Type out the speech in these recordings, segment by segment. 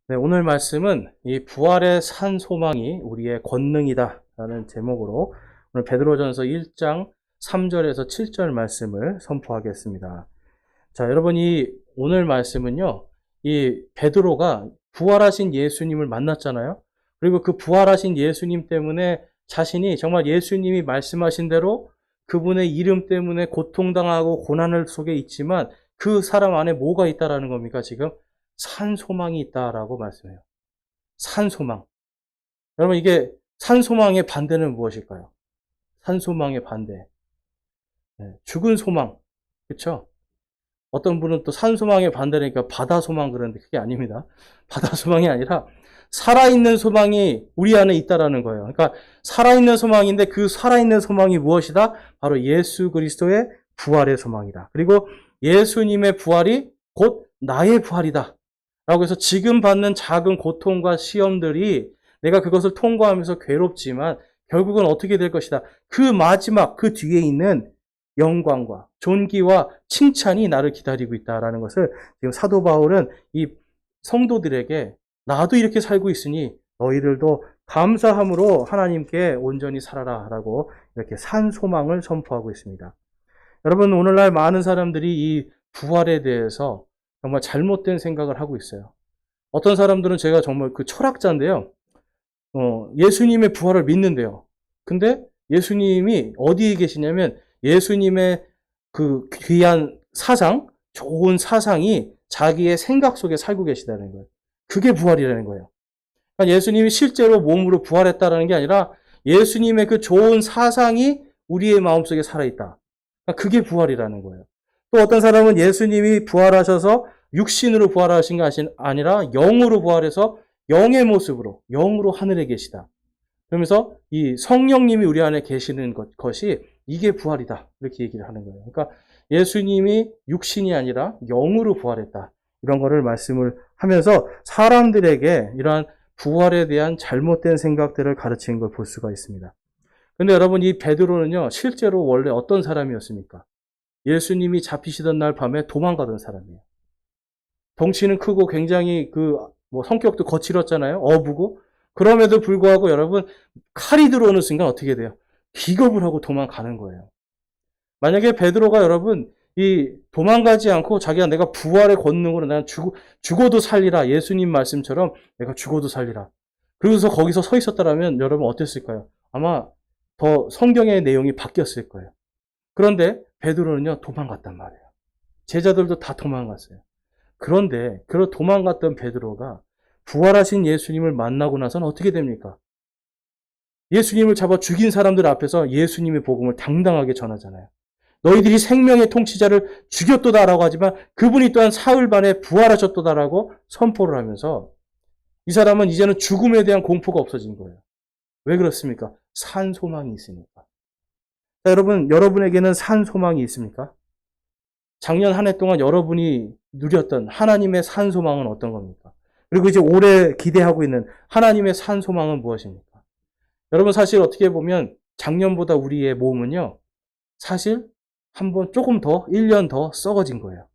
네, 오늘 말씀은 이 부활의 산 소망이 우리의 권능이다 라는 제목으로 오늘 베드로전서 1장 3절에서 7절 말씀을 선포하겠습니다. 자, 여러분 이 오늘 말씀은요, 이 베드로가 부활하신 예수님을 만났잖아요. 그리고 그 부활하신 예수님 때문에 자신이 정말 예수님이 말씀하신 대로 그분의 이름 때문에 고통당하고 고난을 속에 있지만 그 사람 안에 뭐가 있다라는 겁니까, 지금? 산 소망이 있다라고 말씀해요. 산 소망. 여러분 이게 산 소망의 반대는 무엇일까요? 산 소망의 반대. 죽은 소망. 그렇죠? 어떤 분은 또 산 소망의 반대니까 바다 소망 그러는데 그게 아닙니다. 바다 소망이 아니라 살아있는 소망이 우리 안에 있다라는 거예요. 그러니까 살아있는 소망인데 그 살아있는 소망이 무엇이다? 바로 예수 그리스도의 부활의 소망이다. 그리고 예수님의 부활이 곧 나의 부활이다. 라고 해서 지금 받는 작은 고통과 시험들이 내가 그것을 통과하면서 괴롭지만 결국은 어떻게 될 것이다. 그 마지막, 그 뒤에 있는 영광과 존귀와 칭찬이 나를 기다리고 있다라는 것을 지금 사도 바울은 이 성도들에게 나도 이렇게 살고 있으니 너희들도 감사함으로 하나님께 온전히 살아라 라고 이렇게 산 소망을 선포하고 있습니다. 여러분 오늘날 많은 사람들이 이 부활에 대해서 정말 잘못된 생각을 하고 있어요. 어떤 사람들은 제가 정말 그 철학자인데요. 예수님의 부활을 믿는데요. 근데 예수님이 어디에 계시냐면 예수님의 그 귀한 사상, 좋은 사상이 자기의 생각 속에 살고 계시다는 거예요. 그게 부활이라는 거예요. 그러니까 예수님이 실제로 몸으로 부활했다는 게 아니라 예수님의 그 좋은 사상이 우리의 마음속에 살아있다. 그러니까 그게 부활이라는 거예요. 또 어떤 사람은 예수님이 부활하셔서 육신으로 부활하신 게 아니라 영으로 부활해서 영의 모습으로, 영으로 하늘에 계시다. 그러면서 이 성령님이 우리 안에 계시는 것이 이게 부활이다. 이렇게 얘기를 하는 거예요. 그러니까 예수님이 육신이 아니라 영으로 부활했다. 이런 거를 말씀을 하면서 사람들에게 이러한 부활에 대한 잘못된 생각들을 가르치는 걸 볼 수가 있습니다. 근데 여러분 이 베드로는요, 실제로 원래 어떤 사람이었습니까? 예수님이 잡히시던 날 밤에 도망가던 사람이에요. 덩치는 크고 굉장히 성격도 거칠었잖아요. 어부고. 그럼에도 불구하고 여러분 칼이 들어오는 순간 어떻게 돼요? 기겁을 하고 도망가는 거예요. 만약에 베드로가 여러분 이 도망가지 않고 자기가 내가 부활의 권능으로 난 죽어도 살리라. 예수님 말씀처럼 내가 죽어도 살리라. 그러고서 거기서 서 있었다라면 여러분 어땠을까요? 아마 더 성경의 내용이 바뀌었을 거예요. 그런데 베드로는요 도망갔단 말이에요. 제자들도 다 도망갔어요. 그런데 그 도망갔던 베드로가 부활하신 예수님을 만나고 나서는 어떻게 됩니까? 예수님을 잡아 죽인 사람들 앞에서 예수님의 복음을 당당하게 전하잖아요. 너희들이 생명의 통치자를 죽였도다라고 하지만 그분이 또한 사흘 만에 부활하셨도다라고 선포를 하면서 이 사람은 이제는 죽음에 대한 공포가 없어진 거예요. 왜 그렇습니까? 산 소망이 있으니까. 자, 여러분에게는 산 소망이 있습니까? 작년 한 해 동안 여러분이 누렸던 하나님의 산 소망은 어떤 겁니까? 그리고 이제 올해 기대하고 있는 하나님의 산 소망은 무엇입니까? 여러분 사실 어떻게 보면 작년보다 우리의 몸은요, 사실 한번 조금 더, 1년 더 썩어진 거예요.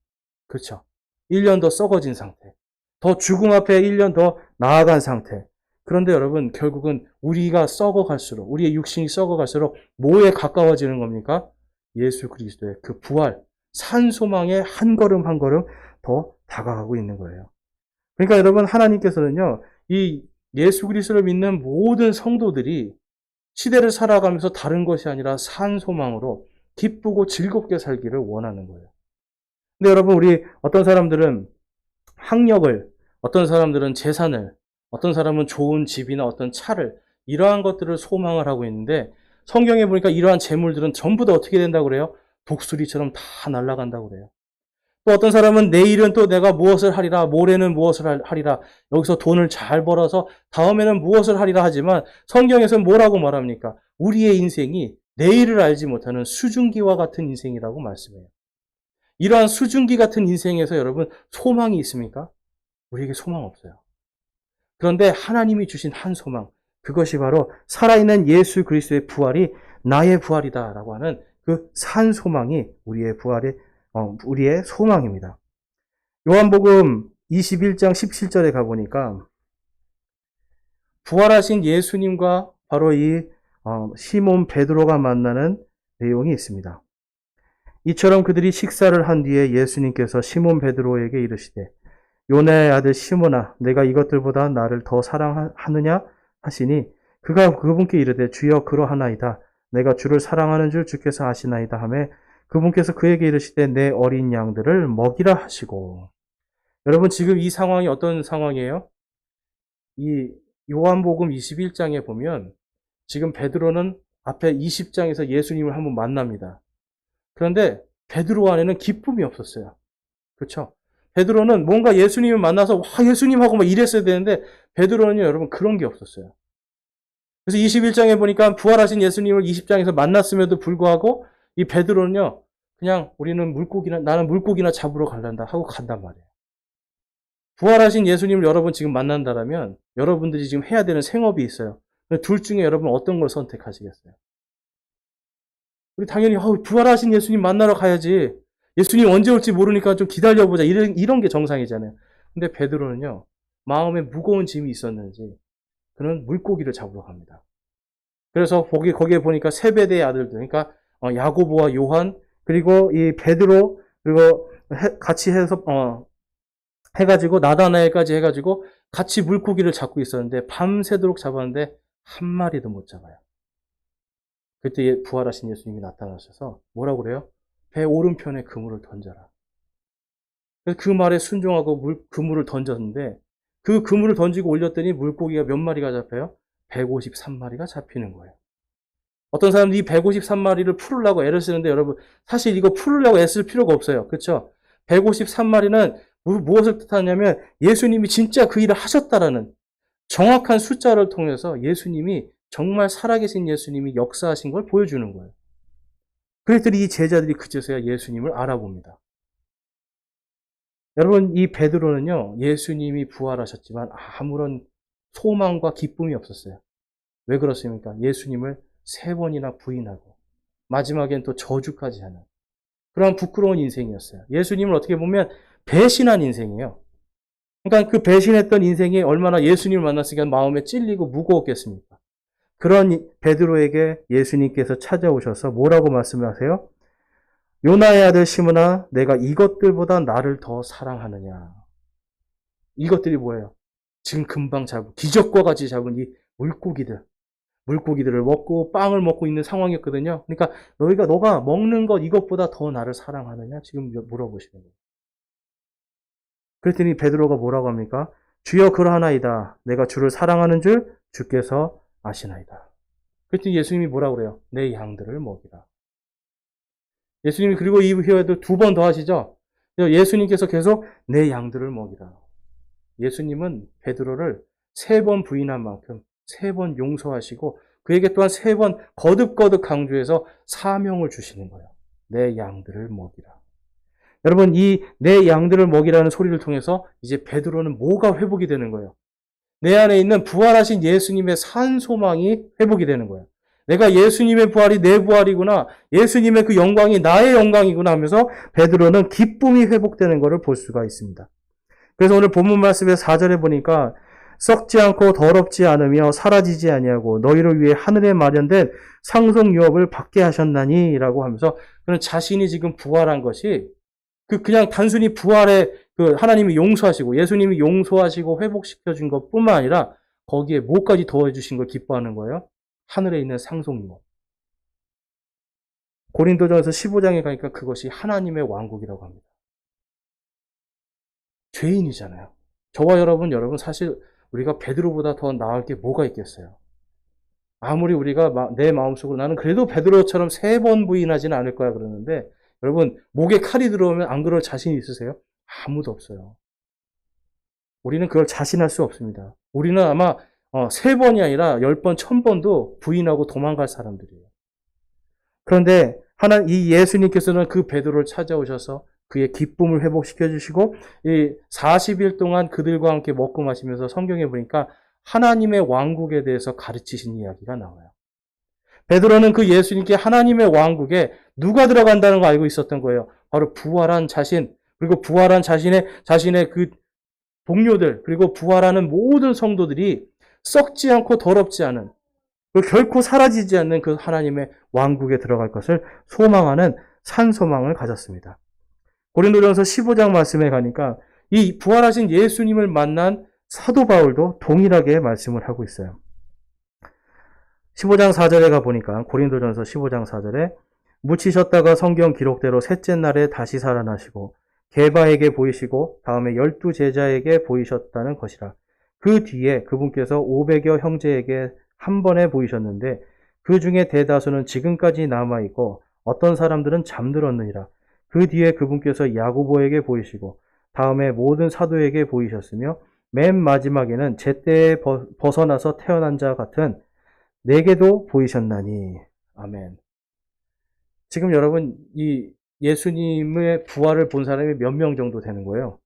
그렇죠? 1년 더 썩어진 상태. 더 죽음 앞에 1년 더 나아간 상태. 그런데 여러분 결국은 우리가 썩어갈수록, 우리의 육신이 썩어갈수록 뭐에 가까워지는 겁니까? 예수 그리스도의 그 부활, 산 소망에 한 걸음 한 걸음 더 다가가고 있는 거예요. 그러니까 여러분 하나님께서는요, 이 예수 그리스도를 믿는 모든 성도들이 시대를 살아가면서 다른 것이 아니라 산 소망으로 기쁘고 즐겁게 살기를 원하는 거예요. 근데 여러분 우리 어떤 사람들은 학력을, 어떤 사람들은 재산을, 어떤 사람은 좋은 집이나 어떤 차를 이러한 것들을 소망을 하고 있는데 성경에 보니까 이러한 재물들은 전부 다 어떻게 된다고 그래요? 독수리처럼 다 날아간다고 그래요. 또 어떤 사람은 내일은 또 내가 무엇을 하리라, 모레는 무엇을 하리라, 여기서 돈을 잘 벌어서 다음에는 무엇을 하리라 하지만 성경에서는 뭐라고 말합니까? 우리의 인생이 내일을 알지 못하는 수증기와 같은 인생이라고 말씀해요. 이러한 수증기 같은 인생에서 여러분 소망이 있습니까? 우리에게 소망 없어요. 그런데 하나님이 주신 한 소망, 그것이 바로 살아있는 예수 그리스도의 부활이 나의 부활이다라고 하는 그 산 소망이 우리의 소망입니다. 요한복음 21장 17절에 가보니까 부활하신 예수님과 바로 이 시몬 베드로가 만나는 내용이 있습니다. 이처럼 그들이 식사를 한 뒤에 예수님께서 시몬 베드로에게 이르시되 요나의 아들 시몬아 내가 이것들보다 나를 더 사랑하느냐 하시니 그가 그분께 이르되 주여 그러하나이다. 내가 주를 사랑하는 줄 주께서 아시나이다 하매 그분께서 그에게 이르시되 내 어린 양들을 먹이라 하시고. 여러분 지금 이 상황이 어떤 상황이에요? 이 요한복음 21장에 보면 지금 베드로는 앞에 20장에서 예수님을 한번 만납니다. 그런데 베드로 안에는 기쁨이 없었어요. 그렇죠? 베드로는 뭔가 예수님을 만나서 와 예수님하고 막 이랬어야 되는데 베드로는요 여러분 그런 게 없었어요. 그래서 21장에 보니까 부활하신 예수님을 20장에서 만났음에도 불구하고 이 베드로는요 그냥 나는 물고기나 잡으러 갈란다 하고 간단 말이에요. 부활하신 예수님을 여러분 지금 만난다라면 여러분들이 지금 해야 되는 생업이 있어요. 둘 중에 여러분 어떤 걸 선택하시겠어요? 우리 당연히 부활하신 예수님 만나러 가야지. 예수님 언제 올지 모르니까 좀 기다려보자. 이런 게 정상이잖아요. 근데 베드로는요. 마음에 무거운 짐이 있었는지 그는 물고기를 잡으러 갑니다. 그래서 거기에 보니까 세베대의 아들들 그러니까 야고보와 요한 그리고 이 베드로 그리고 같이 해가지고 나다나엘까지 해가지고 같이 물고기를 잡고 있었는데 밤새도록 잡았는데 한 마리도 못 잡아요. 그때 부활하신 예수님이 나타나셔서 뭐라고 그래요? 배 오른편에 그물을 던져라. 그래서 그 말에 순종하고 그물을 던졌는데 그 그물을 던지고 올렸더니 물고기가 몇 마리가 잡혀요? 153마리가 잡히는 거예요. 어떤 사람들이 이 153마리를 풀으려고 애를 쓰는데 여러분 사실 이거 풀으려고 애쓸 필요가 없어요. 그렇죠? 153마리는 무엇을 뜻하냐면 예수님이 진짜 그 일을 하셨다라는 정확한 숫자를 통해서 예수님이 정말 살아계신 예수님이 역사하신 걸 보여주는 거예요. 그랬더니 이 제자들이 그제서야 예수님을 알아봅니다. 여러분 이 베드로는요 예수님이 부활하셨지만 아무런 소망과 기쁨이 없었어요. 왜 그렇습니까? 예수님을 3번이나 부인하고 마지막엔 또 저주까지 하는 그런 부끄러운 인생이었어요. 예수님을 어떻게 보면 배신한 인생이에요. 그러니까 그 배신했던 인생이 얼마나 예수님을 만났으니까 마음에 찔리고 무거웠겠습니까? 그런 베드로에게 예수님께서 찾아오셔서 뭐라고 말씀하세요? 요나의 아들 시몬아 내가 이것들보다 나를 더 사랑하느냐. 이것들이 뭐예요? 지금 금방 기적과 같이 잡은 이 물고기들을 먹고 빵을 먹고 있는 상황이었거든요. 그러니까 너가 먹는 것 이것보다 더 나를 사랑하느냐? 지금 물어보시는 거예요. 그랬더니 베드로가 뭐라고 합니까? 주여 그러하나이다. 내가 주를 사랑하는 줄 주께서 아시나이다. 그랬더니 예수님이 뭐라고 그래요? 내 양들을 먹이라. 예수님이 그리고 이 후에도 2번 더 하시죠? 예수님께서 계속 내 양들을 먹이라. 예수님은 베드로를 3번 부인한 만큼 3번 용서하시고 그에게 또한 3번 거듭거듭 강조해서 사명을 주시는 거예요. 내 양들을 먹이라. 여러분 이 내 양들을 먹이라는 소리를 통해서 이제 베드로는 뭐가 회복이 되는 거예요? 내 안에 있는 부활하신 예수님의 산 소망이 회복이 되는 거예요. 내가 예수님의 부활이 내 부활이구나. 예수님의 그 영광이 나의 영광이구나 하면서 베드로는 기쁨이 회복되는 것을 볼 수가 있습니다. 그래서 오늘 본문 말씀의 4절에 보니까 썩지 않고 더럽지 않으며 사라지지 아니하고 너희를 위해 하늘에 마련된 상속 유업을 받게 하셨나니 라고 하면서 그는 자신이 지금 부활한 것이 그냥 단순히 부활에 하나님이 용서하시고 예수님이 용서하시고 회복시켜준 것뿐만 아니라 거기에 뭐까지 더해주신 걸 기뻐하는 거예요? 하늘에 있는 상속 유업. 고린도전서 15장에 가니까 그것이 하나님의 왕국이라고 합니다. 죄인이잖아요. 저와 여러분 사실 우리가 베드로보다 더 나을 게 뭐가 있겠어요? 아무리 우리가 내 마음속으로 나는 그래도 베드로처럼 3번 부인하지는 않을 거야 그러는데 여러분 목에 칼이 들어오면 안 그럴 자신 있으세요? 아무도 없어요. 우리는 그걸 자신할 수 없습니다. 우리는 아마 3번이 아니라 10번, 1000번도 부인하고 도망갈 사람들이에요. 그런데 이 예수님께서는 그 베드로를 찾아오셔서 그의 기쁨을 회복시켜 주시고 이 40일 동안 그들과 함께 먹고 마시면서 성경에 보니까 하나님의 왕국에 대해서 가르치신 이야기가 나와요. 베드로는 그 예수님께 하나님의 왕국에 누가 들어간다는 걸 알고 있었던 거예요. 바로 부활한 자신, 그리고 부활한 자신의 그 동료들, 그리고 부활하는 모든 성도들이 썩지 않고 더럽지 않은, 결코 사라지지 않는 그 하나님의 왕국에 들어갈 것을 소망하는 산소망을 가졌습니다. 고린도전서 15장 말씀에 가니까 이 부활하신 예수님을 만난 사도 바울도 동일하게 말씀을 하고 있어요. 15장 4절에 가보니까 고린도전서 15장 4절에 묻히셨다가 성경 기록대로 셋째 날에 다시 살아나시고 게바에게 보이시고 다음에 12 제자에게 보이셨다는 것이라. 그 뒤에 그분께서 500여 형제에게 한 번에 보이셨는데 그 중에 대다수는 지금까지 남아있고 어떤 사람들은 잠들었느니라. 그 뒤에 그분께서 야고보에게 보이시고 다음에 모든 사도에게 보이셨으며 맨 마지막에는 제때에 벗어나서 태어난 자 같은 내게도 보이셨나니. 아멘. 지금 여러분 이 예수님의 부활을 본 사람이 몇 명 정도 되는 거예요?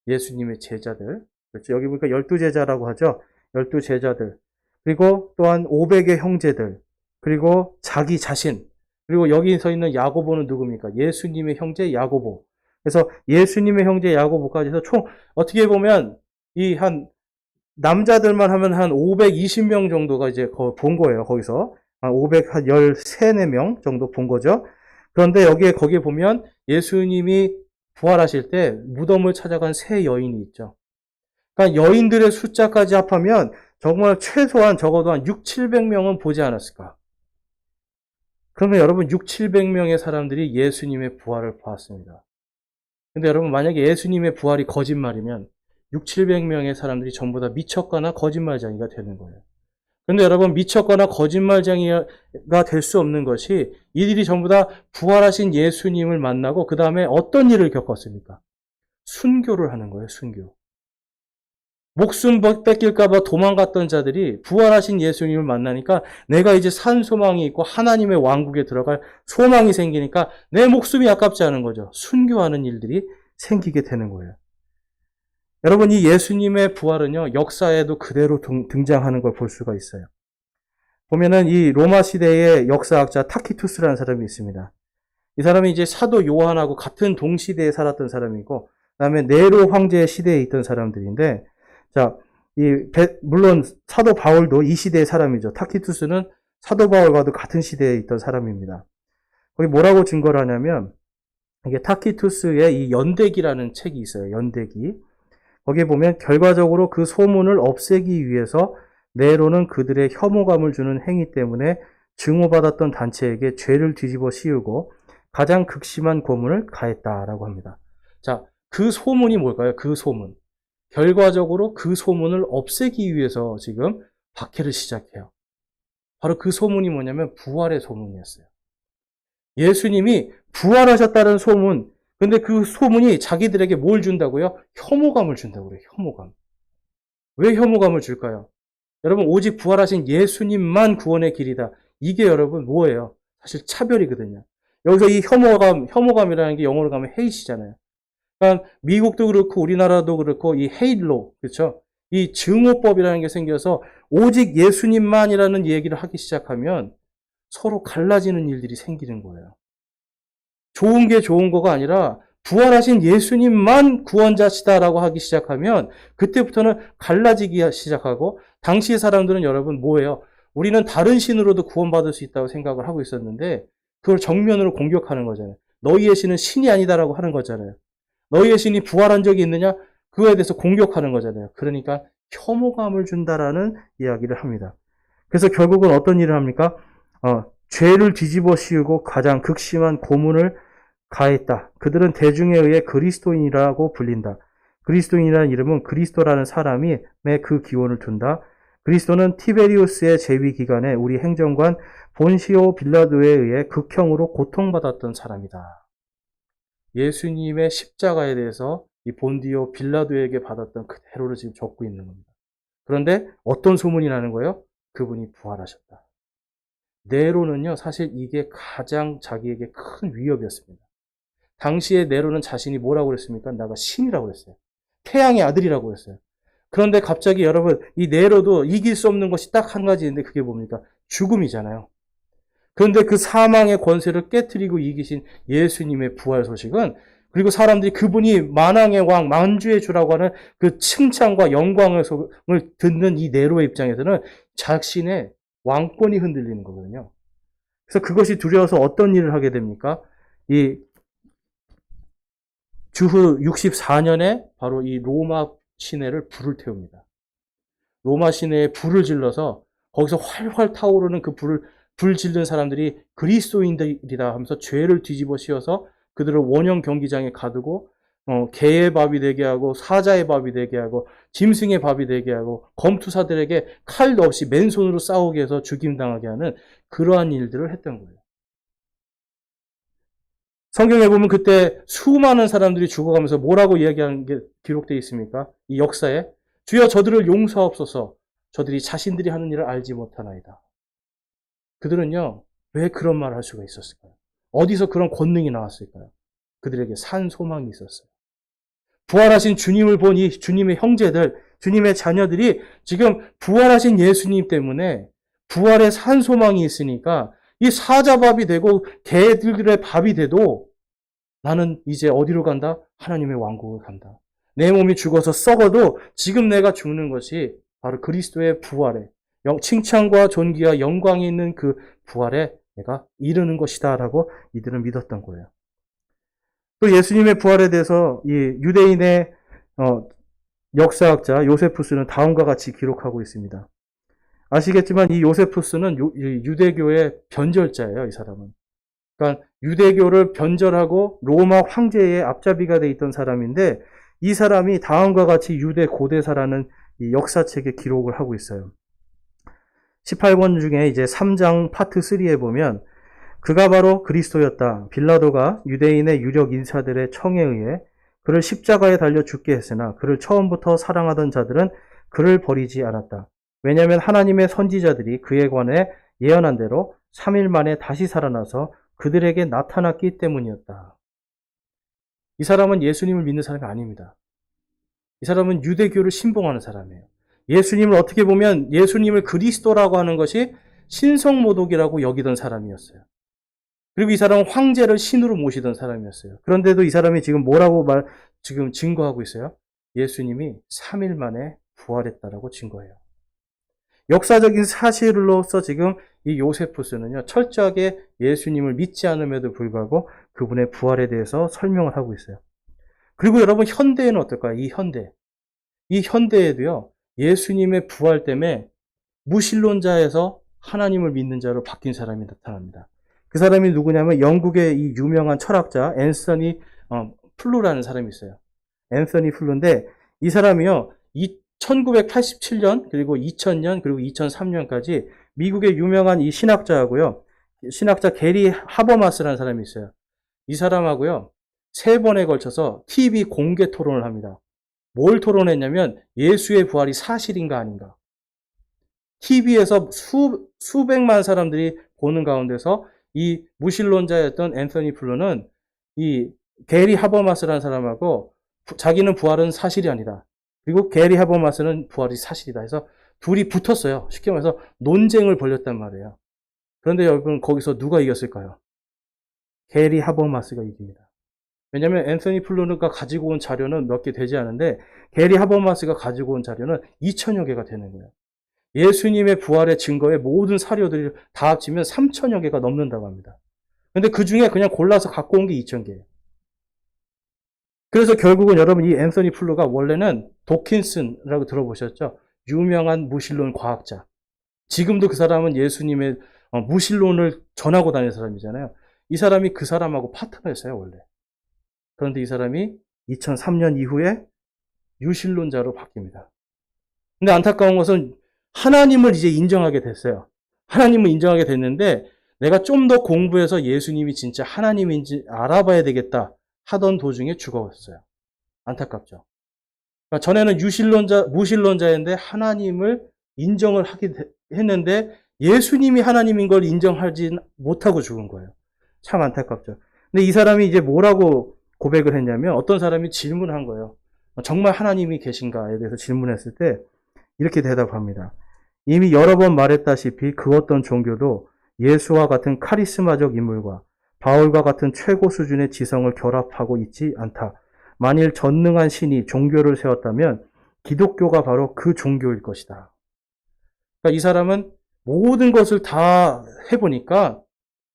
예수님의 제자들. 그렇죠. 여기 보니까 12 제자라고 하죠. 12 제자들. 그리고 또한 500의 형제들. 그리고 자기 자신. 그리고 여기 서 있는 야고보는 누굽니까? 예수님의 형제 야고보. 그래서 예수님의 형제 야고보까지 해서 총 어떻게 보면 이 한 남자들만 하면 한 520명 정도가 이제 본 거예요. 거기서 한 513, 4명 정도 본 거죠. 그런데 거기에 보면 예수님이 부활하실 때 무덤을 찾아간 세 여인이 있죠. 그러니까 여인들의 숫자까지 합하면 정말 최소한 적어도 한 6, 700명은 보지 않았을까. 그러면 여러분 6, 700명의 사람들이 예수님의 부활을 보았습니다. 근데 여러분 만약에 예수님의 부활이 거짓말이면 6, 700명의 사람들이 전부 다 미쳤거나 거짓말쟁이가 되는 거예요. 그런데 여러분 미쳤거나 거짓말쟁이가 될 수 없는 것이 이들이 전부 다 부활하신 예수님을 만나고 그 다음에 어떤 일을 겪었습니까? 순교를 하는 거예요. 순교. 목숨 뺏길까 봐 도망갔던 자들이 부활하신 예수님을 만나니까 내가 이제 산 소망이 있고 하나님의 왕국에 들어갈 소망이 생기니까 내 목숨이 아깝지 않은 거죠. 순교하는 일들이 생기게 되는 거예요. 여러분 이 예수님의 부활은요 역사에도 그대로 등장하는 걸 볼 수가 있어요. 보면은 이 로마 시대의 역사학자 타키투스라는 사람이 있습니다. 이 사람이 이제 사도 요한하고 같은 동시대에 살았던 사람이고, 그다음에 네로 황제의 시대에 있던 사람들인데, 자, 물론 사도 바울도 이 시대의 사람이죠. 타키투스는 사도 바울과도 같은 시대에 있던 사람입니다. 거기 뭐라고 증거를 하냐면, 이게 타키투스의 이 연대기라는 책이 있어요. 연대기. 거기에 보면 결과적으로 그 소문을 없애기 위해서 네로는 그들의 혐오감을 주는 행위 때문에 증오받았던 단체에게 죄를 뒤집어 씌우고 가장 극심한 고문을 가했다라고 합니다. 자, 그 소문이 뭘까요? 그 소문. 결과적으로 그 소문을 없애기 위해서 지금 박해를 시작해요. 바로 그 소문이 뭐냐면 부활의 소문이었어요. 예수님이 부활하셨다는 소문. 근데 그 소문이 자기들에게 뭘 준다고요? 혐오감을 준다고 그래요. 혐오감. 왜 혐오감을 줄까요? 여러분 오직 부활하신 예수님만 구원의 길이다. 이게 여러분 뭐예요? 사실 차별이거든요. 여기서 이 혐오감이라는 게 영어로 가면 헤이시잖아요. 그러니까 미국도 그렇고 우리나라도 그렇고 이 헤일로, 그렇죠? 이 증오법이라는 게 생겨서 오직 예수님만이라는 얘기를 하기 시작하면 서로 갈라지는 일들이 생기는 거예요. 좋은 게 좋은 거가 아니라 부활하신 예수님만 구원자시다라고 하기 시작하면 그때부터는 갈라지기 시작하고, 당시의 사람들은 여러분 뭐예요? 우리는 다른 신으로도 구원받을 수 있다고 생각을 하고 있었는데 그걸 정면으로 공격하는 거잖아요. 너희의 신은 신이 아니다라고 하는 거잖아요. 너희의 신이 부활한 적이 있느냐? 그거에 대해서 공격하는 거잖아요. 그러니까 혐오감을 준다라는 이야기를 합니다. 그래서 결국은 어떤 일을 합니까? 죄를 뒤집어 씌우고 가장 극심한 고문을 가했다. 그들은 대중에 의해 그리스도인이라고 불린다. 그리스도인이라는 이름은 그리스도라는 사람이 그 기원을 둔다. 그리스도는 티베리우스의 재위 기간에 우리 행정관 본시오 빌라도에 의해 극형으로 고통받았던 사람이다. 예수님의 십자가에 대해서 이 본디오 빌라도에게 받았던 그대로를 지금 적고 있는 겁니다. 그런데 어떤 소문이 나는 거예요? 그분이 부활하셨다. 네로는요, 사실 이게 가장 자기에게 큰 위협이었습니다. 당시에 네로는 자신이 뭐라고 그랬습니까? 나가 신이라고 그랬어요. 태양의 아들이라고 그랬어요. 그런데 갑자기 여러분, 이 네로도 이길 수 없는 것이 딱 한 가지 있는데 그게 뭡니까? 죽음이잖아요. 그런데 그 사망의 권세를 깨트리고 이기신 예수님의 부활 소식은 그리고 사람들이 그분이 만왕의 왕, 만주의 주라고 하는 그 칭찬과 영광을 듣는 이 네로의 입장에서는 자신의 왕권이 흔들리는 거거든요. 그래서 그것이 두려워서 어떤 일을 하게 됩니까? 이 주후 64년에 바로 이 로마 시내를 불을 태웁니다. 로마 시내에 불을 질러서 거기서 활활 타오르는 그 불 질른 사람들이 그리스도인들이다 하면서 죄를 뒤집어 씌워서 그들을 원형 경기장에 가두고 개의 밥이 되게 하고 사자의 밥이 되게 하고 짐승의 밥이 되게 하고 검투사들에게 칼도 없이 맨손으로 싸우게 해서 죽임당하게 하는 그러한 일들을 했던 거예요. 성경에 보면 그때 수많은 사람들이 죽어가면서 뭐라고 이야기하는 게 기록되어 있습니까? 이 역사에 주여 저들을 용서하옵소서 저들이 자신들이 하는 일을 알지 못하나이다. 그들은요 왜 그런 말을 할 수가 있었을까요? 어디서 그런 권능이 나왔을까요? 그들에게 산 소망이 있었어요. 부활하신 주님을 본 이 주님의 형제들, 주님의 자녀들이 지금 부활하신 예수님 때문에 부활의 산 소망이 있으니까 이 사자밥이 되고 개들의 밥이 돼도 나는 이제 어디로 간다? 하나님의 왕국을 간다. 내 몸이 죽어서 썩어도 지금 내가 죽는 것이 바로 그리스도의 부활에 칭찬과 존귀와 영광이 있는 그 부활에 내가 이르는 것이다 라고 이들은 믿었던 거예요. 또 예수님의 부활에 대해서 이 유대인의 역사학자 요세푸스는 다음과 같이 기록하고 있습니다. 아시겠지만 이 요세푸스는 유대교의 변절자예요. 이 사람은. 그러니까 유대교를 변절하고 로마 황제의 앞잡이가 돼 있던 사람인데 이 사람이 다음과 같이 유대 고대사라는 이 역사책에 기록을 하고 있어요. 18권 중에 이제 3장 파트 3에 보면 그가 바로 그리스도였다. 빌라도가 유대인의 유력 인사들의 청에 의해 그를 십자가에 달려 죽게 했으나 그를 처음부터 사랑하던 자들은 그를 버리지 않았다. 왜냐하면 하나님의 선지자들이 그에 관해 예언한 대로 3일 만에 다시 살아나서 그들에게 나타났기 때문이었다. 이 사람은 예수님을 믿는 사람이 아닙니다. 이 사람은 유대교를 신봉하는 사람이에요. 예수님을 어떻게 보면 예수님을 그리스도라고 하는 것이 신성모독이라고 여기던 사람이었어요. 그리고 이 사람은 황제를 신으로 모시던 사람이었어요. 그런데도 이 사람이 지금 뭐라고 지금 증거하고 있어요? 예수님이 3일 만에 부활했다라고 증거해요. 역사적인 사실로서 지금 이 요세푸스는요, 철저하게 예수님을 믿지 않음에도 불구하고 그분의 부활에 대해서 설명을 하고 있어요. 그리고 여러분, 현대에는 어떨까요? 이 현대에도요, 예수님의 부활 때문에 무신론자에서 하나님을 믿는 자로 바뀐 사람이 나타납니다. 그 사람이 누구냐면 영국의 이 유명한 철학자 앤서니 플루라는 사람이 있어요. 앤서니 플루인데 이 사람이요, 1987년 그리고 2000년 그리고 2003년까지 미국의 유명한 이 신학자하고요. 신학자 게리 하버마스라는 사람이 있어요. 이 사람하고요. 3번에 걸쳐서 TV 공개 토론을 합니다. 뭘 토론했냐면 예수의 부활이 사실인가 아닌가. TV에서 수백만 사람들이 보는 가운데서 이 무신론자였던 앤서니 플루는 이 게리 하버마스라는 사람하고 자기는 부활은 사실이 아니다. 그리고 게리 하버마스는 부활이 사실이다 해서 둘이 붙었어요. 쉽게 말해서 논쟁을 벌였단 말이에요. 그런데 여러분 거기서 누가 이겼을까요? 게리 하버마스가 이깁니다. 왜냐하면 앤서니 플루가 가지고 온 자료는 몇 개 되지 않은데 게리 하버마스가 가지고 온 자료는 2000여 개가 되는 거예요. 예수님의 부활의 증거의 모든 사료들이 다 합치면 3000여 개가 넘는다고 합니다. 그런데 그 중에 그냥 골라서 갖고 온 게 2000개예요. 그래서 결국은 여러분 이 앤서니 플루가 원래는 도킨슨이라고 들어보셨죠? 유명한 무신론 과학자. 지금도 그 사람은 예수님의 무신론을 전하고 다니는 사람이잖아요. 이 사람이 그 사람하고 파트너였어요, 원래. 그런데 이 사람이 2003년 이후에 유신론자로 바뀝니다. 근데 안타까운 것은 하나님을 이제 인정하게 됐어요. 하나님을 인정하게 됐는데 내가 좀 더 공부해서 예수님이 진짜 하나님인지 알아봐야 되겠다 하던 도중에 죽어갔어요. 안타깝죠. 그러니까 전에는 무신론자인데 하나님을 인정을 했는데 예수님이 하나님인 걸 인정하지 못하고 죽은 거예요. 참 안타깝죠. 근데 이 사람이 이제 뭐라고 고백을 했냐면 어떤 사람이 질문한 거예요. 정말 하나님이 계신가에 대해서 질문했을 때 이렇게 대답합니다. 이미 여러 번 말했다시피 그 어떤 종교도 예수와 같은 카리스마적 인물과 바울과 같은 최고 수준의 지성을 결합하고 있지 않다. 만일 전능한 신이 종교를 세웠다면 기독교가 바로 그 종교일 것이다. 그러니까 이 사람은 모든 것을 다 해보니까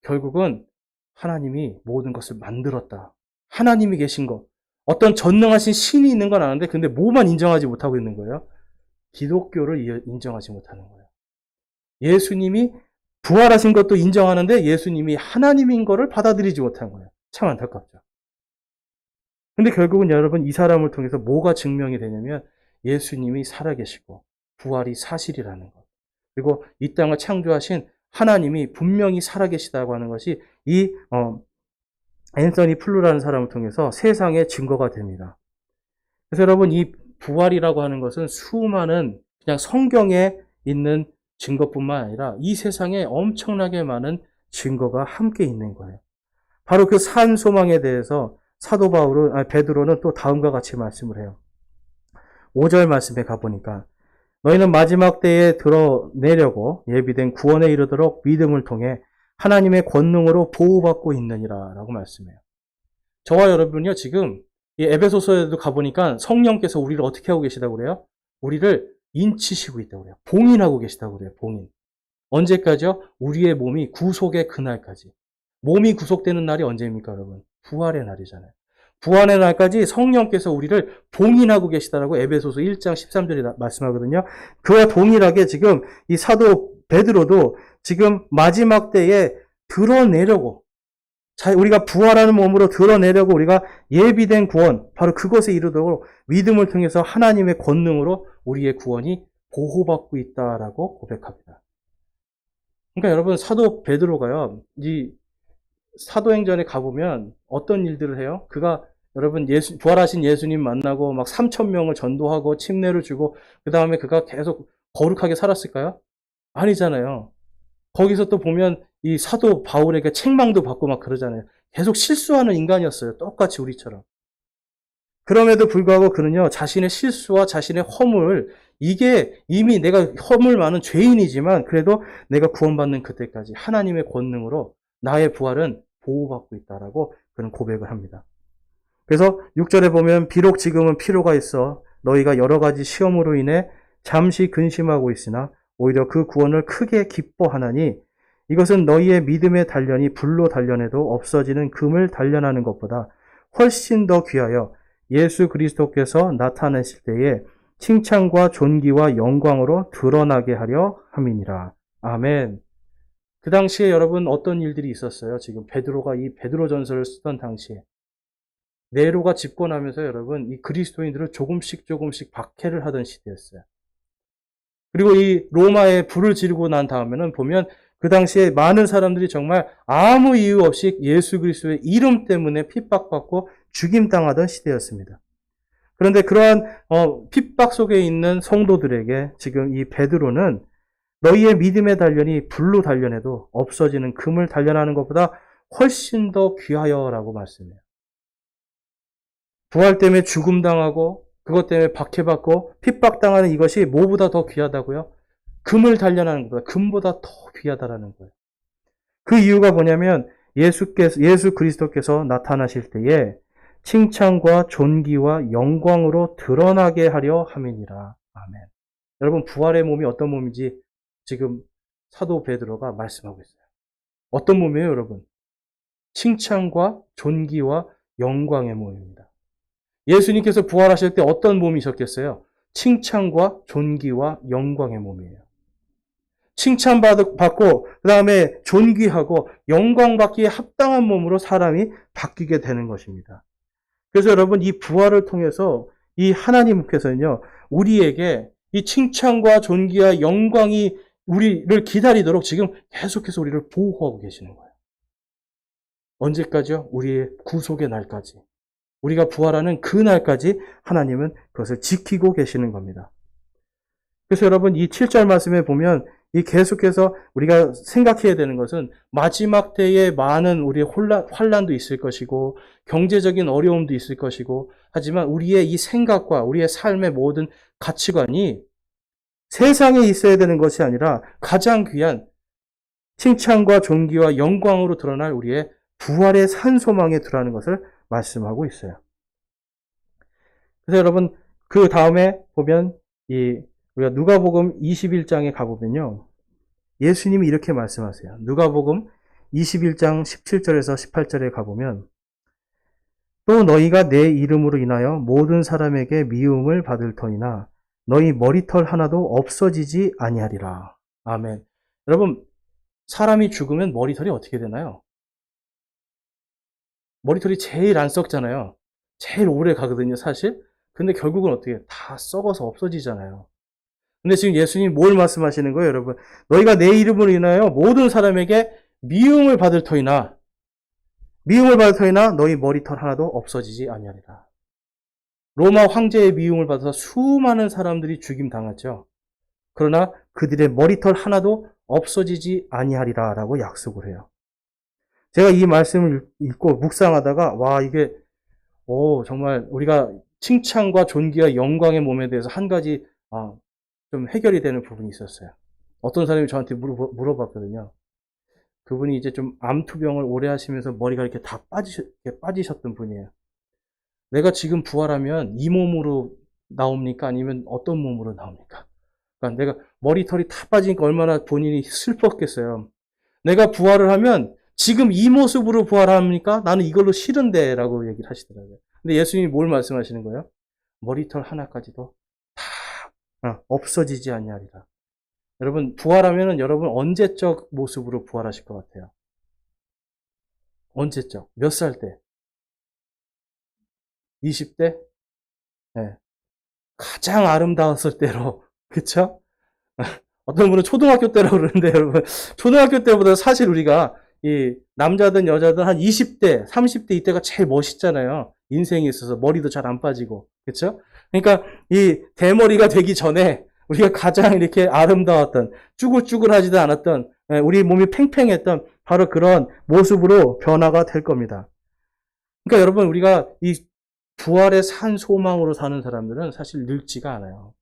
결국은 하나님이 모든 것을 만들었다. 하나님이 계신 것. 어떤 전능하신 신이 있는 건 아는데 근데 뭐만 인정하지 못하고 있는 거예요? 기독교를 인정하지 못하는 거예요. 예수님이 부활하신 것도 인정하는데 예수님이 하나님인 거를 받아들이지 못한 거예요. 참 안타깝죠. 근데 결국은 여러분 이 사람을 통해서 뭐가 증명이 되냐면 예수님이 살아계시고 부활이 사실이라는 것. 그리고 이 땅을 창조하신 하나님이 분명히 살아계시다고 하는 것이 이 앤서니 플루라는 사람을 통해서 세상의 증거가 됩니다. 그래서 여러분 이 부활이라고 하는 것은 수많은 그냥 성경에 있는 증거뿐만 아니라 이 세상에 엄청나게 많은 증거가 함께 있는 거예요. 바로 그 산 소망에 대해서 사도 베드로는 또 다음과 같이 말씀을 해요. 5절 말씀에 가보니까 너희는 마지막 때에 드러내려고 예비된 구원에 이르도록 믿음을 통해 하나님의 권능으로 보호받고 있느니라 라고 말씀해요. 저와 여러분요 지금 이 에베소서에도 가보니까 성령께서 우리를 어떻게 하고 계시다고 그래요? 우리를 인치시고 있다고 그래요. 봉인하고 계시다고 그래요. 봉인. 언제까지요? 우리의 몸이 구속의 그날까지. 몸이 구속되는 날이 언제입니까 여러분? 부활의 날이잖아요. 부활의 날까지 성령께서 우리를 봉인하고 계시다라고 에베소서 1장 13절에 말씀하거든요. 그와 동일하게 지금 이 사도 베드로도 지금 마지막 때에 드러내려고 우리가 부활하는 몸으로 드러내려고 우리가 예비된 구원, 바로 그것에 이르도록 믿음을 통해서 하나님의 권능으로 우리의 구원이 보호받고 있다라고 고백합니다. 그러니까 여러분 사도 베드로가요, 이 사도행전에 가보면 어떤 일들을 해요? 그가 여러분 부활하신 예수님 만나고 막 3,000명을 전도하고 침례를 주고 그 다음에 그가 계속 거룩하게 살았을까요? 아니잖아요. 거기서 또 보면 이 사도 바울에게 책망도 받고 막 그러잖아요. 계속 실수하는 인간이었어요. 똑같이 우리처럼. 그럼에도 불구하고 그는요, 자신의 실수와 자신의 허물, 이게 이미 내가 허물 많은 죄인이지만 그래도 내가 구원받는 그때까지 하나님의 권능으로 나의 부활은 보호받고 있다라고 그는 고백을 합니다. 그래서 6절에 보면 비록 지금은 필요가 있어 너희가 여러 가지 시험으로 인해 잠시 근심하고 있으나 오히려 그 구원을 크게 기뻐하나니 이것은 너희의 믿음의 단련이 불로 단련해도 없어지는 금을 단련하는 것보다 훨씬 더 귀하여 예수 그리스도께서 나타나실 때에 칭찬과 존귀와 영광으로 드러나게 하려 함이니라. 아멘. 그 당시에 여러분 어떤 일들이 있었어요? 지금 베드로가 이 베드로전서를 쓰던 당시에 네로가 집권하면서 여러분 이 그리스도인들을 조금씩 박해를 하던 시대였어요. 그리고 이 로마에 불을 지르고 난 다음에는 보면 그 당시에 많은 사람들이 정말 아무 이유 없이 예수 그리스도의 이름 때문에 핍박받고 죽임당하던 시대였습니다. 그런데 그러한 핍박 속에 있는 성도들에게 지금 이 베드로는 너희의 믿음의 단련이 불로 단련해도 없어지는 금을 단련하는 것보다 훨씬 더 귀하여라고 말씀해요. 부활 때문에 죽음당하고 그것 때문에 박해받고 핍박당하는 이것이 뭐보다 더 귀하다고요? 금을 단련하는 것보다 금보다 더 귀하다라는 거예요. 그 이유가 뭐냐면 예수 그리스도께서 나타나실 때에 칭찬과 존귀와 영광으로 드러나게 하려 함이니라. 아멘. 여러분 부활의 몸이 어떤 몸인지 지금 사도 베드로가 말씀하고 있어요. 어떤 몸이에요, 여러분? 칭찬과 존귀와 영광의 몸입니다. 예수님께서 부활하실 때 어떤 몸이셨겠어요? 칭찬과 존귀와 영광의 몸이에요. 칭찬받고 그 다음에 존귀하고 영광받기에 합당한 몸으로 사람이 바뀌게 되는 것입니다. 그래서 여러분 이 부활을 통해서 이 하나님께서는요 우리에게 이 칭찬과 존귀와 영광이 우리를 기다리도록 지금 계속해서 우리를 보호하고 계시는 거예요. 언제까지요? 우리의 구속의 날까지. 우리가 부활하는 그 날까지 하나님은 그것을 지키고 계시는 겁니다. 그래서 여러분 이 7절 말씀에 보면 이 계속해서 우리가 생각해야 되는 것은 마지막 때에 많은 우리의 환난도 있을 것이고 경제적인 어려움도 있을 것이고 하지만 우리의 이 생각과 우리의 삶의 모든 가치관이 세상에 있어야 되는 것이 아니라 가장 귀한 칭찬과 존귀와 영광으로 드러날 우리의 부활의 산 소망에 두라는 것을 말씀하고 있어요. 그래서 여러분, 그 다음에 보면 우리가 누가복음 21장에 가보면요. 예수님이 이렇게 말씀하세요. 누가복음 21장 17절에서 18절에 가보면 또 너희가 내 이름으로 인하여 모든 사람에게 미움을 받을 터이나 너희 머리털 하나도 없어지지 아니하리라. 아멘. 여러분, 사람이 죽으면 머리털이 어떻게 되나요? 머리털이 제일 안 썩잖아요. 제일 오래 가거든요, 사실. 근데 결국은 어떻게 다 썩어서 없어지잖아요. 근데 지금 예수님이 뭘 말씀하시는 거예요, 여러분? 너희가 내 이름으로 인하여 모든 사람에게 미움을 받을 터이나 너희 머리털 하나도 없어지지 아니하리라. 로마 황제의 미움을 받아서 수많은 사람들이 죽임 당했죠. 그러나 그들의 머리털 하나도 없어지지 아니하리라라고 약속을 해요. 제가 이 말씀을 읽고 묵상하다가 와 이게 정말 우리가 칭찬과 존귀와 영광의 몸에 대해서 한 가지 좀 해결이 되는 부분이 있었어요. 어떤 사람이 저한테 물어봤거든요. 그분이 이제 좀 암투병을 오래 하시면서 머리가 이렇게 다 빠지셨던 분이에요. 내가 지금 부활하면 이 몸으로 나옵니까? 아니면 어떤 몸으로 나옵니까? 그러니까 내가 머리털이 다 빠지니까 얼마나 본인이 슬펐겠어요. 내가 부활을 하면 지금 이 모습으로 부활합니까? 나는 이걸로 싫은데 라고 얘기를 하시더라고요. 근데 예수님이 뭘 말씀하시는 거예요? 머리털 하나까지도 다 없어지지 아니하리라. 여러분 부활하면은 여러분 언제적 모습으로 부활하실 것 같아요? 언제적? 몇 살 때? 20대? 네. 가장 아름다웠을 때로 그쵸? 어떤 분은 초등학교 때라고 그러는데 여러분 초등학교 때보다 사실 우리가 이 남자든 여자든 한 20대, 30대 이때가 제일 멋있잖아요. 인생에 있어서 머리도 잘 안 빠지고 그쵸? 그러니까 이 대머리가 되기 전에 우리가 가장 이렇게 아름다웠던 쭈글쭈글하지도 않았던 우리 몸이 팽팽했던 바로 그런 모습으로 변화가 될 겁니다. 그러니까 여러분 우리가 이 부활의 산 소망으로 사는 사람들은 사실 늙지가 않아요.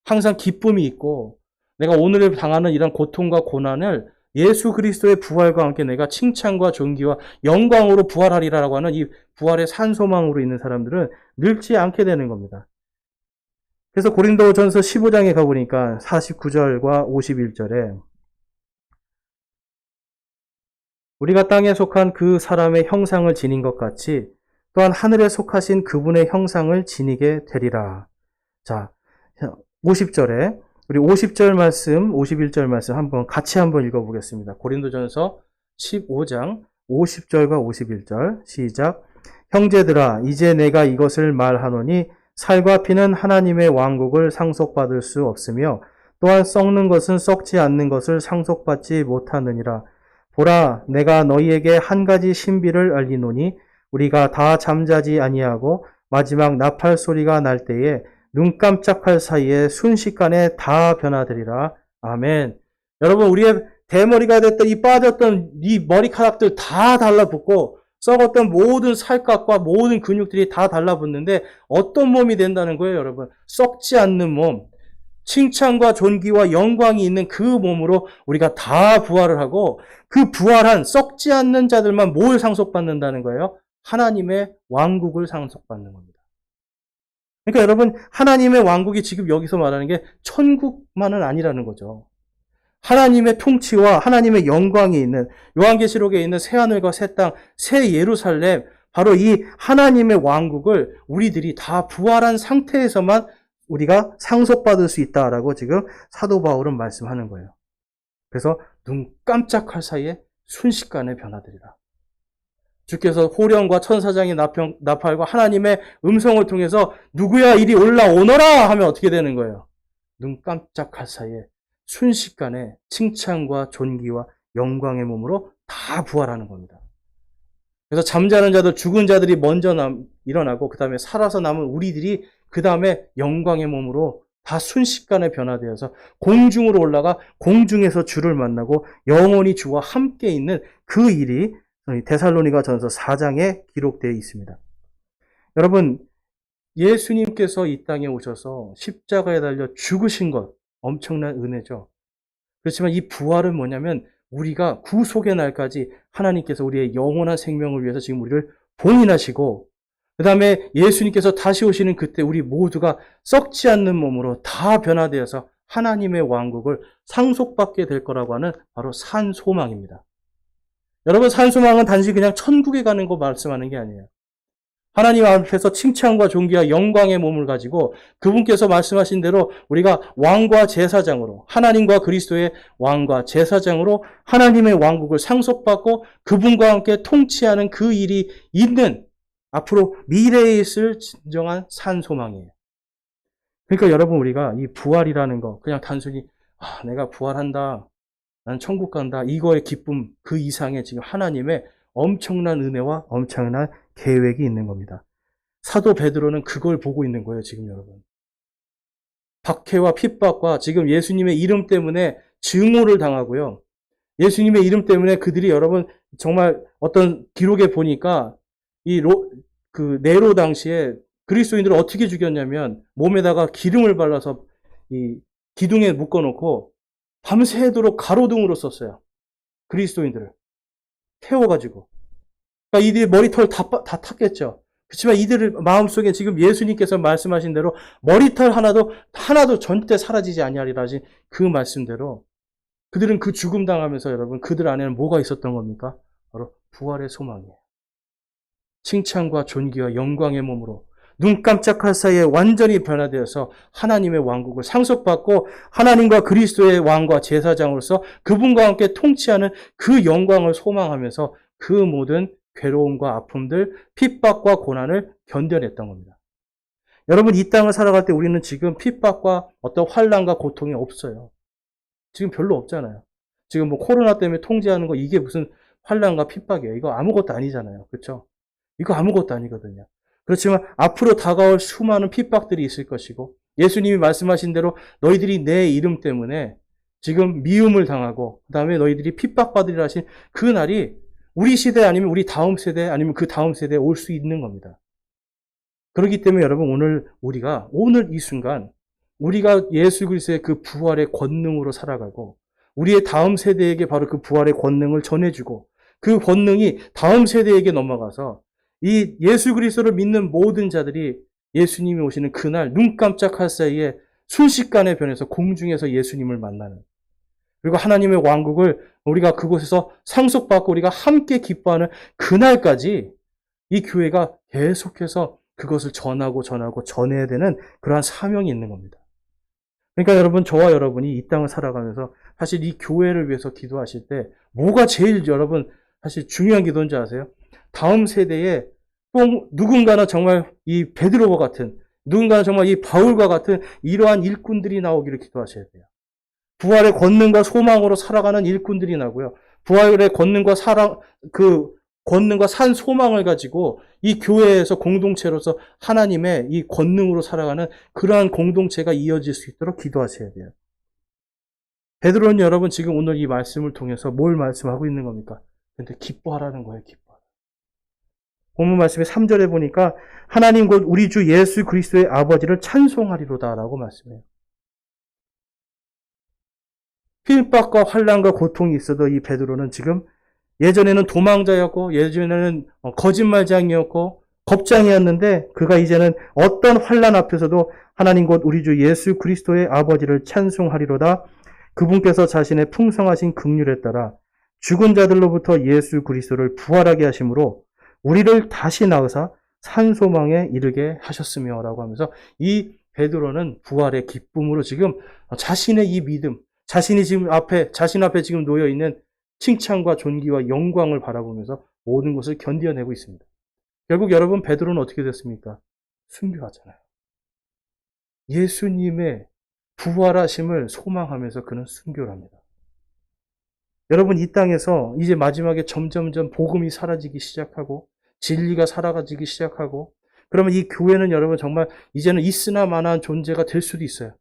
항상 기쁨이 있고 내가 오늘 당하는 이런 고통과 고난을 예수 그리스도의 부활과 함께 내가 칭찬과 존귀와 영광으로 부활하리라고 하는 이 부활의 산 소망으로 있는 사람들은 늙지 않게 되는 겁니다. 그래서 고린도전서 15장에 가보니까 49절과 51절에 우리가 땅에 속한 그 사람의 형상을 지닌 것 같이 또한 하늘에 속하신 그분의 형상을 지니게 되리라. 자, 50절에 우리 50절 말씀, 51절 말씀 같이 한번 읽어보겠습니다. 고린도전서 15장 50절과 51절 시작. 형제들아 이제 내가 이것을 말하노니 살과 피는 하나님의 왕국을 상속받을 수 없으며 또한 썩는 것은 썩지 않는 것을 상속받지 못하느니라. 보라 내가 너희에게 한 가지 신비를 알리노니 우리가 다 잠자지 아니하고 마지막 나팔 소리가 날 때에 눈 깜짝할 사이에 순식간에 다 변화되리라. 아멘. 여러분 우리의 대머리가 됐던 이 빠졌던 이 머리카락들 다 달라붙고 썩었던 모든 살갗과 모든 근육들이 다 달라붙는데 어떤 몸이 된다는 거예요, 여러분? 썩지 않는 몸, 칭찬과 존귀와 영광이 있는 그 몸으로 우리가 다 부활을 하고 그 부활한 썩지 않는 자들만 뭘 상속받는다는 거예요? 하나님의 왕국을 상속받는 겁니다. 그러니까 여러분 하나님의 왕국이 지금 여기서 말하는 게 천국만은 아니라는 거죠. 하나님의 통치와 하나님의 영광이 있는 요한계시록에 있는 새하늘과 새 땅, 새 예루살렘 바로 이 하나님의 왕국을 우리들이 다 부활한 상태에서만 우리가 상속받을 수 있다라고 지금 사도 바울은 말씀하는 거예요. 그래서 눈 깜짝할 사이에 순식간에 변화되리라. 주께서 호령과 천사장의 나팔과 하나님의 음성을 통해서 누구야 이리 올라오너라 하면 어떻게 되는 거예요? 눈 깜짝할 사이에 순식간에 칭찬과 존귀와 영광의 몸으로 다 부활하는 겁니다. 그래서 잠자는 자들, 죽은 자들이 먼저 일어나고 그 다음에 살아서 남은 우리들이 그 다음에 영광의 몸으로 다 순식간에 변화되어서 공중으로 올라가 공중에서 주를 만나고 영원히 주와 함께 있는 그 일이 데살로니가 전서 4장에 기록되어 있습니다. 여러분, 예수님께서 이 땅에 오셔서 십자가에 달려 죽으신 것 엄청난 은혜죠. 그렇지만 이 부활은 뭐냐면 우리가 구속의 날까지 하나님께서 우리의 영원한 생명을 위해서 지금 우리를 봉인하시고, 그 다음에 예수님께서 다시 오시는 그때 우리 모두가 썩지 않는 몸으로 다 변화되어서 하나님의 왕국을 상속받게 될 거라고 하는 바로 산소망입니다. 여러분, 산소망은 단지 그냥 천국에 가는 거 말씀하는 게 아니에요. 하나님 앞에서 칭찬과 존귀와 영광의 몸을 가지고 그분께서 말씀하신 대로 우리가 왕과 제사장으로, 하나님과 그리스도의 왕과 제사장으로 하나님의 왕국을 상속받고 그분과 함께 통치하는 그 일이 있는, 앞으로 미래에 있을 진정한 산소망이에요. 그러니까 여러분, 우리가 이 부활이라는 거 그냥 단순히 내가 부활한다, 난 천국 간다, 이거의 기쁨 그 이상의 지금 하나님의 엄청난 은혜와 엄청난 계획이 있는 겁니다. 사도 베드로는 그걸 보고 있는 거예요, 지금 여러분. 박해와 핍박과 지금 예수님의 이름 때문에 증오를 당하고요. 예수님의 이름 때문에 그들이 여러분 정말 어떤 기록에 보니까 네로 당시에 그리스도인들을 어떻게 죽였냐면 몸에다가 기름을 발라서 이 기둥에 묶어놓고 밤새도록 가로등으로 썼어요. 그리스도인들을 태워가지고. 그러니까 이들이 머리털 다 탔겠죠. 그렇지만 이들의 마음속에 지금 예수님께서 말씀하신 대로 머리털 하나도 절대 사라지지 아니하리라지 그 말씀대로 그들은 그 죽음 당하면서 여러분 그들 안에는 뭐가 있었던 겁니까? 바로 부활의 소망이에요. 칭찬과 존귀와 영광의 몸으로 눈 깜짝할 사이에 완전히 변화되어서 하나님의 왕국을 상속받고 하나님과 그리스도의 왕과 제사장으로서 그분과 함께 통치하는 그 영광을 소망하면서 그 모든 괴로움과 아픔들, 핍박과 고난을 견뎌냈던 겁니다. 여러분, 이 땅을 살아갈 때 우리는 지금 핍박과 어떤 환난과 고통이 없어요. 지금 별로 없잖아요. 지금 뭐 코로나 때문에 통제하는 거 이게 무슨 환난과 핍박이에요. 이거 아무것도 아니잖아요. 그렇죠? 이거 아무것도 아니거든요. 그렇지만 앞으로 다가올 수많은 핍박들이 있을 것이고 예수님이 말씀하신 대로 너희들이 내 이름 때문에 지금 미움을 당하고 그다음에 너희들이 핍박받으리라 하신 그 날이 우리 시대 아니면 우리 다음 세대 아니면 그 다음 세대에 올 수 있는 겁니다. 그렇기 때문에 여러분 오늘 이 순간 우리가 예수 그리스도의 그 부활의 권능으로 살아가고 우리의 다음 세대에게 바로 그 부활의 권능을 전해주고 그 권능이 다음 세대에게 넘어가서 이 예수 그리스도를 믿는 모든 자들이 예수님이 오시는 그날 눈 깜짝할 사이에 순식간에 변해서 공중에서 예수님을 만나는, 그리고 하나님의 왕국을 우리가 그곳에서 상속받고 우리가 함께 기뻐하는 그날까지 이 교회가 계속해서 그것을 전하고 전해야 되는 그러한 사명이 있는 겁니다. 그러니까 여러분, 저와 여러분이 이 땅을 살아가면서 사실 이 교회를 위해서 기도하실 때 뭐가 제일 여러분 사실 중요한 기도인지 아세요? 다음 세대에 꼭 누군가는 정말 이 베드로와 같은, 누군가는 정말 이 바울과 같은 이러한 일꾼들이 나오기를 기도하셔야 돼요. 부활의 권능과 소망으로 살아가는 일꾼들이 나고요. 부활의 권능과 권능과 산 소망을 가지고 이 교회에서 공동체로서 하나님의 이 권능으로 살아가는 그러한 공동체가 이어질 수 있도록 기도하셔야 돼요. 베드로는 여러분 지금 오늘 이 말씀을 통해서 뭘 말씀하고 있는 겁니까? 근데 기뻐하라는 거예요, 기뻐. 본문 말씀의 3절에 보니까 하나님 곧 우리 주 예수 그리스도의 아버지를 찬송하리로다라고 말씀해요. 핍박과 환난과 고통이 있어도 이 베드로는 지금 예전에는 도망자였고 예전에는 거짓말장이었고 겁장이었는데 그가 이제는 어떤 환난 앞에서도 하나님 곧 우리 주 예수 그리스도의 아버지를 찬송하리로다. 그분께서 자신의 풍성하신 긍휼에 따라 죽은 자들로부터 예수 그리스도를 부활하게 하심으로 우리를 다시 낳으사 산소망에 이르게 하셨으며 라고 하면서 이 베드로는 부활의 기쁨으로 지금 자신의 이 믿음, 자신 앞에 지금 놓여있는 칭찬과 존귀와 영광을 바라보면서 모든 것을 견뎌내고 있습니다. 결국 여러분, 베드로는 어떻게 됐습니까? 순교하잖아요. 예수님의 부활하심을 소망하면서 그는 순교를 합니다. 여러분, 이 땅에서 이제 마지막에 점점점 복음이 사라지기 시작하고 진리가 사라지기 시작하고 그러면 이 교회는 여러분 정말 이제는 있으나 마나한 존재가 될 수도 있어요.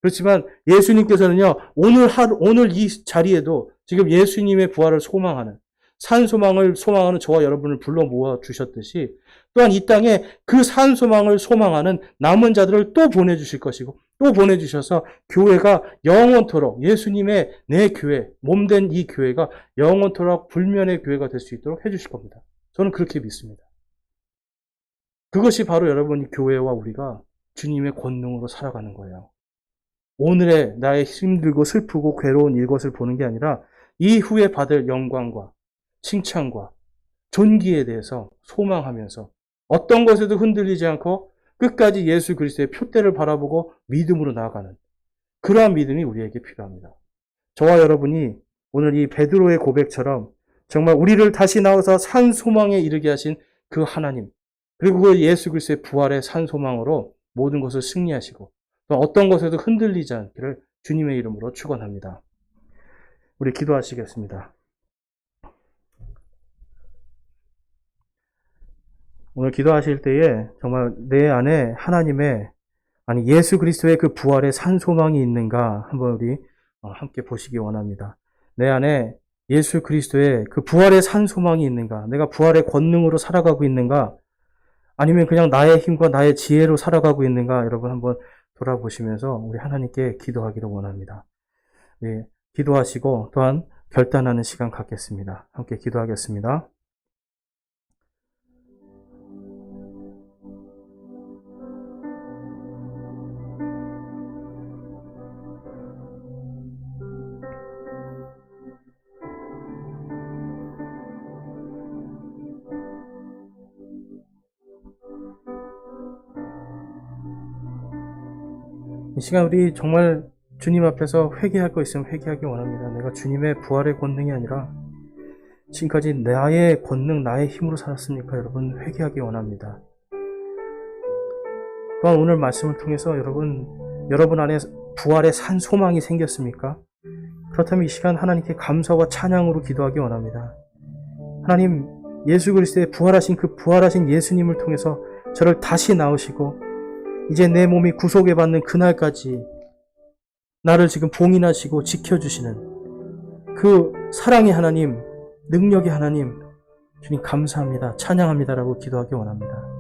그렇지만 예수님께서는요, 오늘 이 자리에도 지금 예수님의 부활을 소망하는, 산소망을 소망하는 저와 여러분을 불러 모아 주셨듯이 또한 이 땅에 그 산소망을 소망하는 남은 자들을 또 보내주실 것이고 또 보내주셔서 교회가 영원토록 예수님의 내 교회, 몸된 이 교회가 영원토록 불면의 교회가 될 수 있도록 해주실 겁니다. 저는 그렇게 믿습니다. 그것이 바로 여러분이 교회와 우리가 주님의 권능으로 살아가는 거예요. 오늘의 나의 힘들고 슬프고 괴로운 이것을 보는 게 아니라 이후에 받을 영광과 칭찬과 존귀에 대해서 소망하면서 어떤 것에도 흔들리지 않고 끝까지 예수 그리스도의 표대를 바라보고 믿음으로 나아가는 그러한 믿음이 우리에게 필요합니다. 저와 여러분이 오늘 이 베드로의 고백처럼 정말 우리를 다시 나와서 산 소망에 이르게 하신 그 하나님, 그리고 그 예수 그리스도의 부활의 산 소망으로 모든 것을 승리하시고 또 어떤 것에도 흔들리지 않기를 주님의 이름으로 축원합니다. 우리 기도하시겠습니다. 오늘 기도하실 때에 정말 내 안에 하나님의 예수 그리스도의 그 부활의 산 소망이 있는가 한번 우리 함께 보시기 원합니다. 내 안에 예수 그리스도의 그 부활의 산 소망이 있는가? 내가 부활의 권능으로 살아가고 있는가? 아니면 그냥 나의 힘과 나의 지혜로 살아가고 있는가? 여러분 한번 돌아보시면서 우리 하나님께 기도하기를 원합니다. 네, 기도하시고 또한 결단하는 시간 갖겠습니다. 함께 기도하겠습니다. 이 시간 우리 정말 주님 앞에서 회개할 거 있으면 회개하기 원합니다. 내가 주님의 부활의 권능이 아니라 지금까지 나의 권능, 나의 힘으로 살았습니까? 여러분 회개하기 원합니다. 또한 오늘 말씀을 통해서 여러분 안에 부활의 산 소망이 생겼습니까? 그렇다면 이 시간 하나님께 감사와 찬양으로 기도하기 원합니다. 하나님, 예수 그리스도의 부활하신 예수님을 통해서 저를 다시 낳으시고 이제 내 몸이 구속에 받는 그날까지 나를 지금 봉인하시고 지켜주시는 그 사랑의 하나님, 능력의 하나님, 주님 감사합니다, 찬양합니다라고 기도하기 원합니다.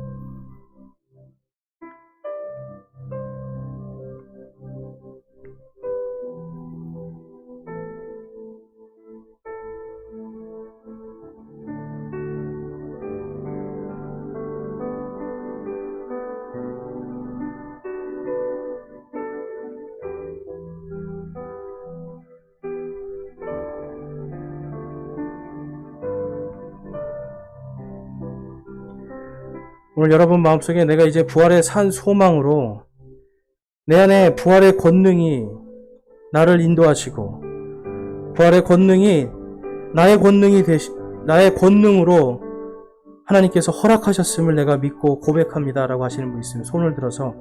오늘 여러분 마음속에 내가 이제 부활의 산 소망으로 내 안에 부활의 권능이 나를 인도하시고 부활의 권능이 나의 권능으로 하나님께서 허락하셨음을 내가 믿고 고백합니다라고 하시는 분 있으면 손을 들어서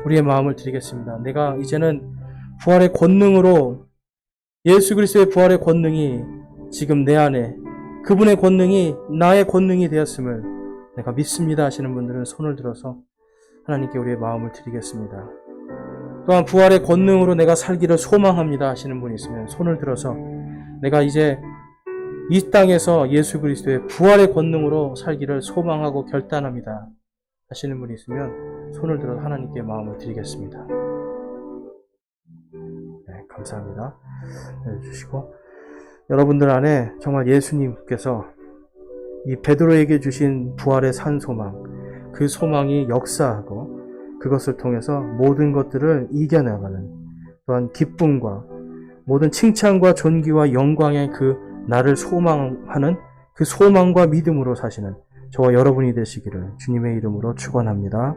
우리의 마음을 드리겠습니다. 내가 이제는 부활의 권능으로 예수 그리스도의 부활의 권능이 지금 내 안에 그분의 권능이 나의 권능이 되었음을 내가 믿습니다 하시는 분들은 손을 들어서 하나님께 우리의 마음을 드리겠습니다. 또한 부활의 권능으로 내가 살기를 소망합니다 하시는 분이 있으면 손을 들어서 내가 이제 이 땅에서 예수 그리스도의 부활의 권능으로 살기를 소망하고 결단합니다 하시는 분이 있으면 손을 들어 하나님께 마음을 드리겠습니다. 네, 감사합니다. 해주시고 여러분들 안에 정말 예수님께서 이 베드로에게 주신 부활의 산 소망, 그 소망이 역사하고 그것을 통해서 모든 것들을 이겨나가는 또한 기쁨과 모든 칭찬과 존귀와 영광의 그 나를 소망하는 그 소망과 믿음으로 사시는 저와 여러분이 되시기를 주님의 이름으로 축원합니다.